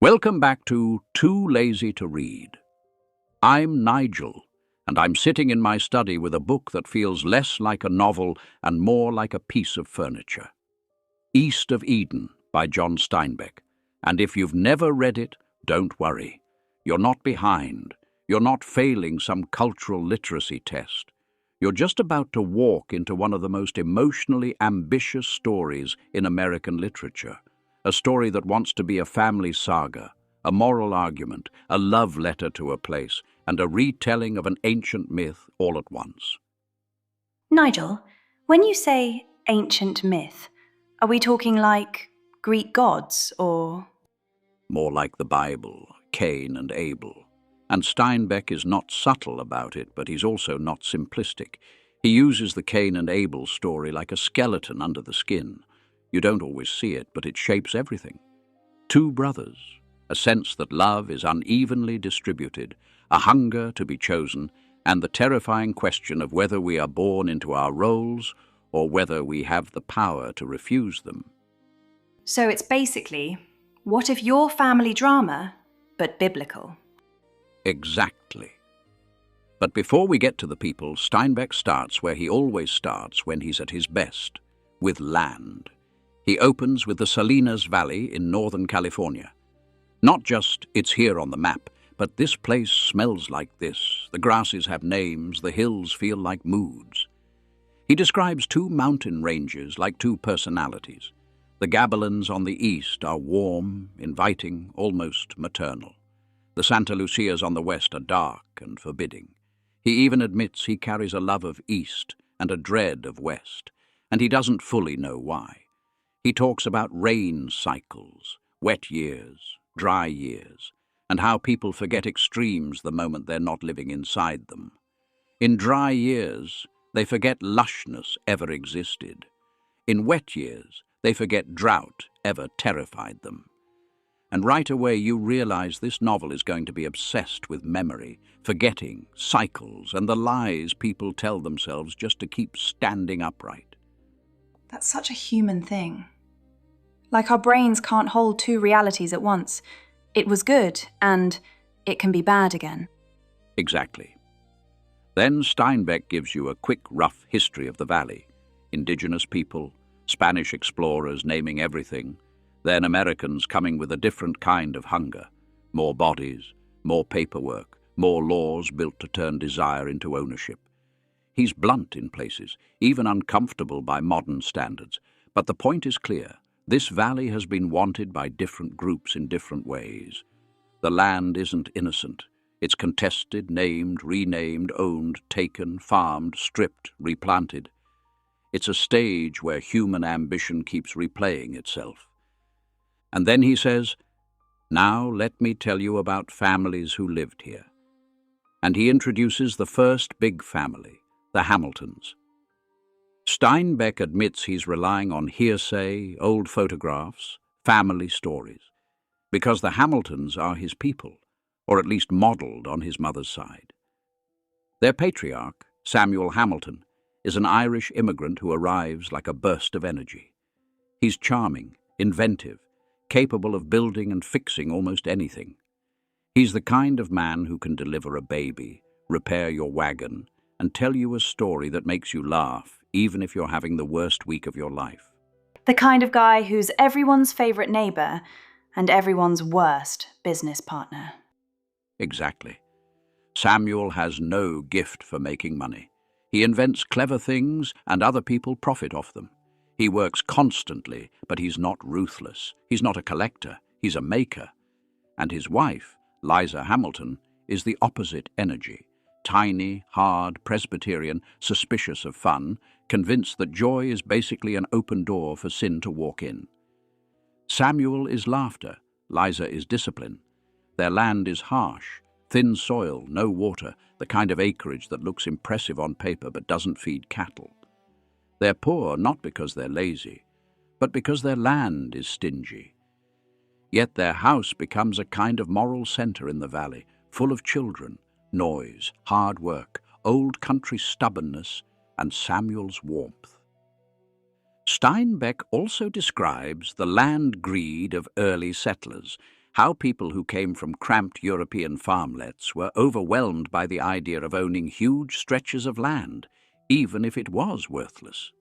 Welcome back to Too Lazy to Read. I'm Nigel, and I'm sitting in my study with a book that feels less like a novel and more like a piece of furniture. East of Eden by John Steinbeck. And if you've never read it, don't worry. You're not behind. You're not failing some cultural literacy test. You're just about to walk into one of the most emotionally ambitious stories in American literature. A story that wants to be a family saga, a moral argument, a love letter to a place, and a retelling of an ancient myth all at once. Nigel, when you say ancient myth, are we talking like Greek gods or... More like the Bible, Cain and Abel. And Steinbeck is not subtle about it, but he's also not simplistic. He uses the Cain and Abel story like a skeleton under the skin. You don't always see it, but it shapes everything. Two brothers, a sense that love is unevenly distributed, a hunger to be chosen, and the terrifying question of whether we are born into our roles or whether we have the power to refuse them. So it's basically, what if your family drama, but biblical? Exactly. But before we get to the people, Steinbeck starts where he always starts when he's at his best, with land. He opens with the Salinas Valley in Northern California. Not just it's here on the map, but this place smells like this. The grasses have names, the hills feel like moods. He describes two mountain ranges like two personalities. The Gabelans on the east are warm, inviting, almost maternal. The Santa Lucias on the west are dark and forbidding. He even admits he carries a love of east and a dread of west, and he doesn't fully know why. He talks about rain cycles, wet years, dry years, and how people forget extremes the moment they're not living inside them. In dry years, they forget lushness ever existed. In wet years, they forget drought ever terrified them. And right away you realize this novel is going to be obsessed with memory, forgetting, cycles, and the lies people tell themselves just to keep standing upright. That's such a human thing. Like our brains can't hold two realities at once. It was good, and it can be bad again. Exactly. Then Steinbeck gives you a quick, rough history of the valley. Indigenous people, Spanish explorers naming everything, then Americans coming with a different kind of hunger. More bodies, more paperwork, more laws built to turn desire into ownership. He's blunt in places, even uncomfortable by modern standards, but the point is clear. This valley has been wanted by different groups in different ways. The land isn't innocent. It's contested, named, renamed, owned, taken, farmed, stripped, replanted. It's a stage where human ambition keeps replaying itself. And then he says, "Now let me tell you about families who lived here." And he introduces the first big family, the Hamiltons. Steinbeck admits he's relying on hearsay, old photographs, family stories, because the Hamiltons are his people, or at least modelled on his mother's side. Their patriarch, Samuel Hamilton, is an Irish immigrant who arrives like a burst of energy. He's charming, inventive, capable of building and fixing almost anything. He's the kind of man who can deliver a baby, repair your wagon, and tell you a story that makes you laugh, even if you're having the worst week of your life. The kind of guy who's everyone's favourite neighbour and everyone's worst business partner. Exactly. Samuel has no gift for making money. He invents clever things and other people profit off them. He works constantly, but he's not ruthless. He's not a collector, he's a maker. And his wife, Liza Hamilton, is the opposite energy. Tiny, hard, Presbyterian, suspicious of fun, convinced that joy is basically an open door for sin to walk in. Samuel is laughter, Liza is discipline. Their land is harsh, thin soil, no water, the kind of acreage that looks impressive on paper but doesn't feed cattle. They're poor not because they're lazy, but because their land is stingy. Yet their house becomes a kind of moral center in the valley, full of children, noise, hard work, old country stubbornness, and Samuel's warmth. Steinbeck also describes the land greed of early settlers, how people who came from cramped European farmlets were overwhelmed by the idea of owning huge stretches of land, even if it was worthless.